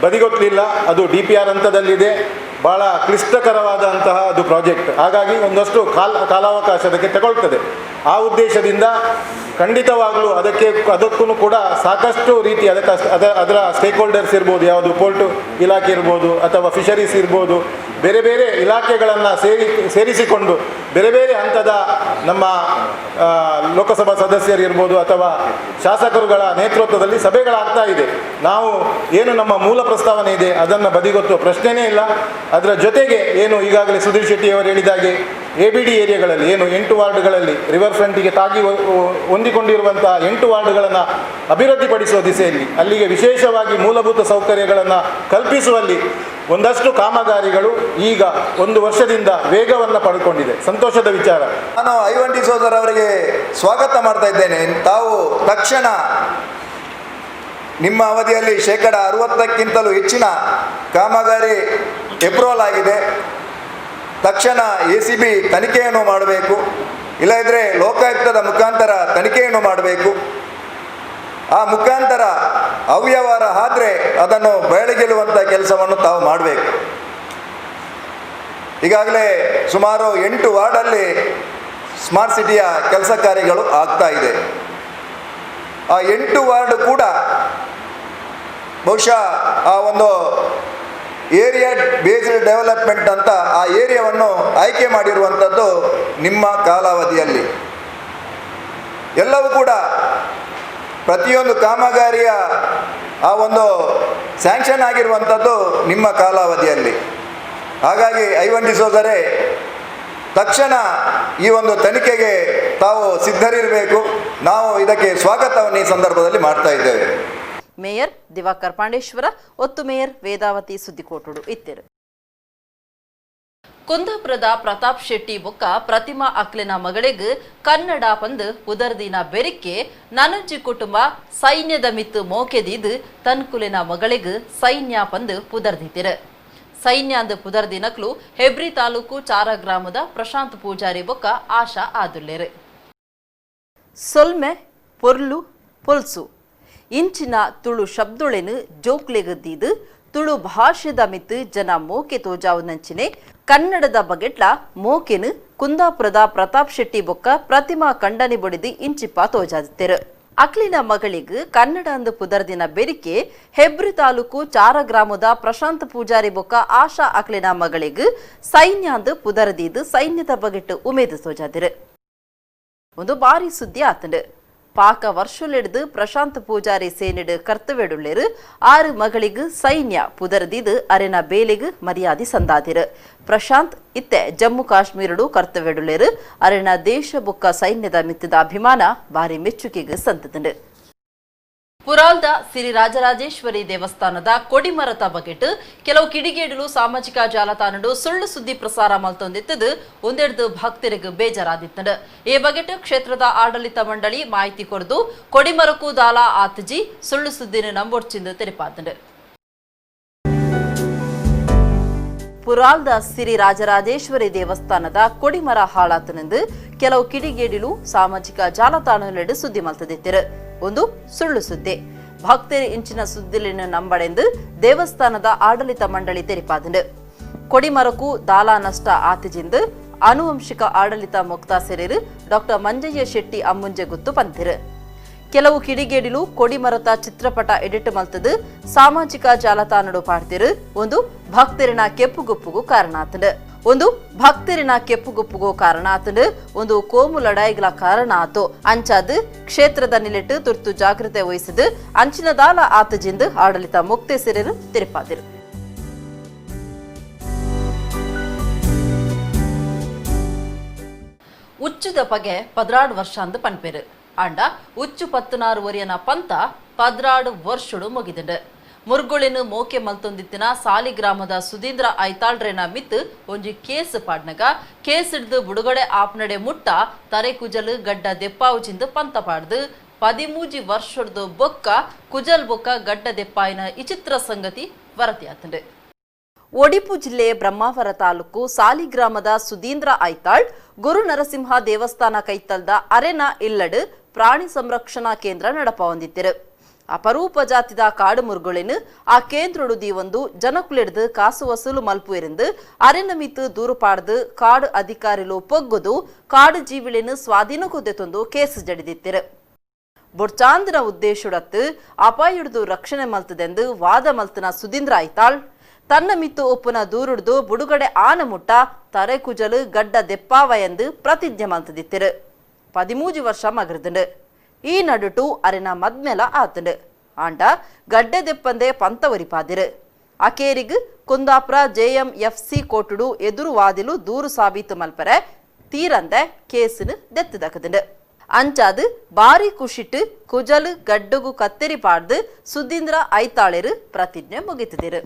ಬದಿಗೊತ್ತಲಿಲ್ಲ. ಅದು DPR ಹಂತದಲ್ಲಿದೆ. ಭಾಳ ಕ್ಲಿಷ್ಟಕರವಾದಂತಹ ಅದು ಪ್ರಾಜೆಕ್ಟ್. ಹಾಗಾಗಿ ಒಂದಷ್ಟು ಕಾಲಾವಕಾಶ ಅದಕ್ಕೆ ತಗೊಳ್ತದೆ. ಆ ಉದ್ದೇಶದಿಂದ ಖಂಡಿತವಾಗಲೂ ಅದಕ್ಕೂ ಕೂಡ ಸಾಕಷ್ಟು ರೀತಿ ಅದರ ಸ್ಟೇಕ್ ಹೋಲ್ಡರ್ಸ್ ಇರ್ಬೋದು, ಯಾವುದು ಪೋರ್ಟ್ ಇಲಾಖೆ ಇರ್ಬೋದು ಅಥವಾ ಫಿಶರೀಸ್ ಇರ್ಬೋದು, ಬೇರೆ ಬೇರೆ ಇಲಾಖೆಗಳನ್ನು ಸೇರಿಸಿಕೊಂಡು ಬೇರೆ ಬೇರೆ ಹಂತದ ನಮ್ಮ ಲೋಕಸಭಾ ಸದಸ್ಯರಿರ್ಬೋದು ಅಥವಾ ಶಾಸಕರುಗಳ ನೇತೃತ್ವದಲ್ಲಿ ಸಭೆಗಳಾಗ್ತಾ ಇದೆ. ನಾವು ಏನು ನಮ್ಮ ಮೂಲ ಪ್ರಸ್ತಾವನೆ ಇದೆ ಅದನ್ನು ಬದಿಗೊತ್ತುವ ಪ್ರಶ್ನೆಯೇ ಇಲ್ಲ. ಅದರ ಜೊತೆಗೆ ಏನು ಈಗಾಗಲೇ ಸುಧೀರ್ ಶೆಟ್ಟಿಯವರು ಹೇಳಿದಾಗೆ ABD ಏರಿಯಾಗಳಲ್ಲಿ ಏನು 8 ವಾರ್ಡ್ಗಳಲ್ಲಿ ರಿವರ್ ಫ್ರಂಟಿಗೆ ತಾಗಿ ಹೊಂದಿಕೊಂಡಿರುವಂಥ 8 ವಾರ್ಡ್ಗಳನ್ನು ಅಭಿವೃದ್ಧಿಪಡಿಸುವ ದಿಸೆಯಲ್ಲಿ ಅಲ್ಲಿಗೆ ವಿಶೇಷವಾಗಿ ಮೂಲಭೂತ ಸೌಕರ್ಯಗಳನ್ನು ಕಲ್ಪಿಸುವಲ್ಲಿ ಒಂದಷ್ಟು ಕಾಮಗಾರಿಗಳು ಈಗ 1 ವರ್ಷದಿಂದ ವೇಗವನ್ನು ಪಡ್ಕೊಂಡಿದೆ. ಸಂತೋಷದ ವಿಚಾರ. ನಾನು ಐವನ್ ಡಿಸೋಜರ್ ಅವರಿಗೆ ಸ್ವಾಗತ ಮಾಡ್ತಾ ಇದ್ದೇನೆ. ತಾವು ತಕ್ಷಣ ನಿಮ್ಮ ಅವಧಿಯಲ್ಲಿ 60%ಕ್ಕಿಂತಲೂ ಹೆಚ್ಚಿನ ಕಾಮಗಾರಿ ಅಪ್ರೂವಲ್ ಆಗಿದೆ. ತಕ್ಷಣ ACB ತನಿಖೆಯನ್ನು ಮಾಡಬೇಕು, ಇಲ್ಲದಿದ್ದರೆ ಲೋಕಾಯುಕ್ತದ ಮುಖಾಂತರ ತನಿಖೆಯನ್ನು ಮಾಡಬೇಕು. ಆ ಮುಖಾಂತರ ಅವ್ಯವಹಾರ ಆದರೆ ಅದನ್ನು ಬಯಲಿಗೆಲ್ಲುವಂಥ ಕೆಲಸವನ್ನು ತಾವು ಮಾಡಬೇಕು. ಈಗಾಗಲೇ ಸುಮಾರು 8 ವಾರ್ಡಲ್ಲಿ ಸ್ಮಾರ್ಟ್ ಸಿಟಿಯ ಕೆಲಸ ಕಾರ್ಯಗಳು ಆಗ್ತಾ ಇದೆ. ಆ 8 ವಾರ್ಡ್ ಕೂಡ ಬಹುಶಃ ಆ ಒಂದು ಏರಿಯಾ ಬೇಸ್ಡ್ ಡೆವಲಪ್ಮೆಂಟ್ ಅಂತ ಆ ಏರಿಯಾವನ್ನು ಆಯ್ಕೆ ಮಾಡಿರುವಂಥದ್ದು ನಿಮ್ಮ ಕಾಲಾವಧಿಯಲ್ಲಿ. ಎಲ್ಲವೂ ಕೂಡ ಪ್ರತಿಯೊಂದು ಕಾಮಗಾರಿಯ ಆ ಒಂದು ಸ್ಯಾಂಕ್ಷನ್ ಆಗಿರುವಂಥದ್ದು ನಿಮ್ಮ ಕಾಲಾವಧಿಯಲ್ಲಿ. ಹಾಗಾಗಿ ಐವನ್ ಡಿಸೋಜರೇ ತಕ್ಷಣ ಈ ಒಂದು ತನಿಖೆಗೆ ತಾವು ಸಿದ್ಧರಿರಬೇಕು. ನಾವು ಇದಕ್ಕೆ ಸ್ವಾಗತವನ್ನು ಈ ಸಂದರ್ಭದಲ್ಲಿ ಮಾಡ್ತಾ ಇದ್ದೇವೆ. ಮೇಯರ್ ದಿವಾಕರ್ ಪಾಂಡೇಶ್ವರ, ಒತ್ತು ಮೇಯರ್ ವೇದಾವತಿ ಸುದ್ದಿಕೋಟುಡು ಇತ್ತರು. ಕುಂದಾಪುರದ ಪ್ರತಾಪ್ ಶೆಟ್ಟಿ ಬೊಕ್ಕ ಪ್ರತಿಮಾ ಅಕ್ಲೆನ ಮಗಳಿಗೆ ಕನ್ನಡ ಪಂದು ಪುದರ್ದಿನ ಬೆರಿಕೆ ನನಂಜಿ ಕುಟುಂಬ ಸೈನ್ಯದ ಮಿತ್ತು ಮೋಕೆದಿದ್ದು ತನ್ಕುಲೆನ ಮಗಳಿಗೆ ಸೈನ್ಯ ಪಂದು ಪುದರ್ದಿತಿರು. ಸೈನ್ಯ ಅಂದು ಪುದರ್ದಿನಕ್ಲು ಹೆಬ್ರಿ ತಾಲೂಕು ಚಾರ ಗ್ರಾಮದ ಪ್ರಶಾಂತ್ ಪೂಜಾರಿ ಬೊಕ್ಕ ಆಶಾ ಆದುಲ್ಲೇರು. ಸೊಲ್ಮೆ ಪೊರ್ಲು ಪೊಲ್ಸು ಇಂಚಿನ ತುಳು ಶಬ್ದೊಳೆನು ಜೋಕ್ಲೆಗದ್ದಿದ್ದು ತುಳು ಭಾಷೆದ ಮಿತ್ತು ಜನ ಮೋಕೆ ತೋಜಾವು ನಂಚಿನೆ ಕನ್ನಡದ ಬಗೆಟ್ಲ ಮೋಕೆನು ಕುಂದಾಪುರದ ಪ್ರತಾಪ್ ಶೆಟ್ಟಿ ಬೊಕ್ಕ ಪ್ರತಿಮಾ ಕಂಡನಿ ಬೊಡಿದು ಇಂಚಿಪ್ಪ ತೋಜಾದಿತ್ತೆರು. ಅಕ್ಲಿನ ಮಗಳಿಗೂ ಕನ್ನಡ ಅಂದು ಪುದರ್ದಿನ ಬೆರಿಕೆ ಹೆಬ್ರಿ ತಾಲೂಕು ಚಾರ ಗ್ರಾಮದ ಪ್ರಶಾಂತ್ ಪೂಜಾರಿ ಬೊಕ್ಕ ಆಶಾ ಅಕ್ಲಿನ ಮಗಳಿಗೂ ಸೈನ್ಯ ಅಂದು ಪುದರ್ದಿದ್ದು ಸೈನ್ಯದ ಬಗೆಟ್ಟು ಉಮೇದು ತೋಜಾದಿರು. ಒಂದು ಬಾರಿ ಸುದ್ದಿ ಆತಂಡು. ಪಾಕ ವರ್ಷಲೆಡ್ದು ಪ್ರಶಾಂತ್ ಪೂಜಾರಿ ಸೇನೆಡು ಕರ್ತವ್ಯಡುಳ್ಳೇರು 6 ಮಗಳಿಗೂ ಸೈನ್ಯ ಪುದರ್ದಿದ್ದು ಅರೆನ ಬೇಲಿಗೂ ಮರ್ಯಾದೆ ಸಂದಾದಿರು. ಪ್ರಶಾಂತ್ ಇತ್ತೆ ಜಮ್ಮು ಕಾಶ್ಮೀರಡು ಕರ್ತವ್ಯಡುಳ್ಳೇರು ಅರೆನ ದೇಶ ಬುಕ್ಕ ಸೈನ್ಯದ ಮಿತ್ತದ ಅಭಿಮಾನ ಬಾರಿ ಮೆಚ್ಚುಗೆಗೂ ಸಂತದುಂಡು. ಪುರಾಲ್ದ ಶ್ರೀ ರಾಜರಾಜೇಶ್ವರಿ ದೇವಸ್ಥಾನದ ಕೊಡಿಮರದ ಬಗೆಟ್ ಕೆಲವು ಕಿಡಿಗೇಡಲು ಸಾಮಾಜಿಕ ಜಾಲತಾಣಡು ಸುಳ್ಳು ಸುದ್ದಿ ಪ್ರಸಾರ ಮಲ್ತೊಂದಿತ್ತದು ಒಂದೆರಡು ಭಕ್ತರಿಗೂ ಬೇಜಾರಾದಿತ್ತಂಡು. ಈ ಬಗೆಟ್ ಕ್ಷೇತ್ರದ ಆಡಳಿತ ಮಂಡಳಿ ಮಾಹಿತಿ ಕೊರದು ಕೊಡಿಮರಕ್ಕೂ ದಾಲ ಆತಜಿ ಸುಳ್ಳು ಸುದ್ದಿನ ನಂಬೊಡ್ಚಿಂದು ತೆರಿಪಾತಂಡು. ಪುರಾಲ್ದ ಶ್ರೀ ರಾಜರಾಜೇಶ್ವರಿ ದೇವಸ್ಥಾನದ ಕೊಡಿಮರ ಹಾಳಾತನೆಂದು ಕೆಲವು ಕಿಡಿಗೇಡಿಲು ಸಾಮಾಜಿಕ ಜಾಲತಾಣಲೆಡು ಸುದ್ದಿ ಮಲ್ತದಿತ್ತರು. ಒಂದು ಸುಳ್ಳು ಸುದ್ದಿ. ಭಕ್ತರು ಇಂಚಿನ ಸುದ್ದಿಲಿನ ನಂಬಡೆಂದು ದೇವಸ್ಥಾನದ ಆಡಳಿತ ಮಂಡಳಿ ತೆರಿಪಾದಂಡು. ಕೊಡಿಮರಕ್ಕೂ ದಾಲಾ ನಷ್ಟ ಆತಿಜಿಂದು ಆನುವಂಶಿಕ ಆಡಳಿತ ಮುಕ್ತ ಸೇರಿರು ಡಾಕ್ಟರ್ ಮಂಜಯ್ಯ ಶೆಟ್ಟಿ ಅಮ್ಮುಂಜೆ ಗುತ್ತು ಪಂತಿರು. ಕೆಲವು ಕಿಡಿಗೇಡಿಲು ಕೊಡಿಮರತ ಚಿತ್ರಪಟ ಎಡಿಟ್ ಮಲ್ತದು ಸಾಮಾಜಿಕ ಜಾಲತಾಣಡು ಪಾಡ್ತಿರು. ಒಂದು ಭಕ್ತರಿನ ಕೆಪ್ಪುಗುಪ್ಪುಗೂ ಕಾರಣ ಆತಂಡು. ಒಂದು ಕೋಮು ಲಡಾಯಿಗಳ ಕಾರಣ ಆತು. ಅಂಚಾದು ಕ್ಷೇತ್ರದ ನಿಲೆಟ್ಟು ತುರ್ತು ಜಾಗ್ರತೆ ವಹಿಸಿದು ಅಂಚಿನದಾಲ ಆತಜಿಂದು ಆಡಳಿತ ಮುಕ್ತೆ ಸೇರಿರು ತಿರುಪಾದಿರು. ಉಚ್ಚುದ ಪಗೆ 16 ವರ್ಷ ಅಂದು ಪನ್ಪೇರು ಆಂಡ ಉಚ್ಚು 16 ಒರಿಯನ ಪಂತ 16 ವರ್ಷಡು ಮುಗಿದಿದೆ. ಮುರ್ಗುಳಿನ ಮೋಕೆ ಮಲ್ತೊಂದಿತ್ತಿನ ಸಾಲಿಗ್ರಾಮದ ಸುಧೀಂದ್ರ ಐತಾಳ್ರೇನ ಮಿತ್ ಒಂಜಿ ಕೇಸ್ ಪಾಡ್ನಗ ಕೇಸ್ ಹಿಡ್ದು ಬುಡುಗಡೆ ಆಪ್ನಡೆ ಮುಟ್ಟ ತರೆ ಕುಜಲು ಗಡ್ಡ ದೆಪ್ಪಾವುಚಿಂದು ಪಂತ ಪಾಡ್ದು 13 ವರ್ಷದ ಬೊಕ್ಕ ಕುಜಲ್ ಬೊಕ್ಕ ಗಡ್ಡ ದೆಪ್ಪಾಯಿನ ವಿಚಿತ್ರ ಸಂಗತಿ ವರದಿಯಾತಂಡೆ. ಒಡಿಪು ಜಿಲ್ಲೆ ಬ್ರಹ್ಮಾವರ ತಾಲೂಕು ಸಾಲಿಗ್ರಾಮದ ಸುಧೀಂದ್ರ ಐತಾಳ್ ಗುರು ನರಸಿಂಹ ದೇವಸ್ಥಾನ ಕೈತಲ್ದ ಅರೆನ ಇಲ್ಲಡು ಪ್ರಾಣಿ ಸಂರಕ್ಷಣಾ ಕೇಂದ್ರ ನಡಪ ಹೊಂದಿತ್ತಿರು. ಅಪರೂಪ ಜಾತಿದ ಕಾಡು ಮುರುಗುಳಿನ ಆ ಕೇಂದ್ರೊಡುದಿ ಒಂದು ಜನಕುಲಿಡ್ದು ಕಾಸು ವಸೂಲು ಮಲ್ಪು ಇருந்து ಅರೆನ ಮಿತ್ತು ದೂರು ಪಾಡ್ದು ಕಾಡು ಅಧಿಕಾರಿಲು ಪೊಗ್ಗುದು ಕಾಡು ಜೀವಿಳಿನ ಸ್ವಾಧೀನ ಕೊದ್ದೆತೊಂದು ಕೇಸ್ ಜಡಿದಿತ್ತಿರು. ಬೊಡ್ಚಾಂದಿನ ಉದ್ದೇಶುಡತ್ತು ಅಪಾಯುಡ್ದು ರಕ್ಷಣೆ ಮಲ್ತದೆಂದು ವಾದ ಮಲ್ತನ ಸುಧೀಂದ್ರ ಐತಾಳ್ ತನ್ನ ಮಿತ್ತು ಒಪ್ಪುನ ದೂರುಡ್ದು ಬುಡುಗಡೆ ಆನ ಮುಟ್ಟ ತರೆ ಕುಜಲು ಗಡ್ಡ ದೆಪ್ಪಾವ ಎಂದು ಪ್ರತಿಜ್ಞೆ ಮಲ್ತದಿತ್ತಿರು. 13 ವರ್ಷ ಮಗರ್ದುಂಡು ಈ ನಡುಟು ಅರೆನ ಮದ್ಮೆಲ ಆತುಂಡು ಆಂಡ ಗಡ್ಡೆ ದೆಪ್ಪಂದೆ ಪಂತ ಒರಿಪಾದಿರು. ಅಕೇರಿಗ್ ಕುಂದಾಪುರ JMFC ಕೋಟುಡು ಎದುರು ವಾದಿಲು ದೂರು ಸಾಬೀತು ಮಲ್ಪರೆ ತೀರಂದೆ ಕೇಸಿನ ದೆತ್ತದಕದುಂಡು. ಅಂಚಾದು ಬಾರಿ ಕುಶಿಟ್ಟು ಕುಜಲು ಗಡ್ಡುಗು ಕತ್ತೆರಿ ಪಾಡ್ದು ಸುಧೀಂದ್ರ ಐತಾಳೆರು ಪ್ರತಿಜ್ಞೆ ಮುಗಿತಿದಿರು.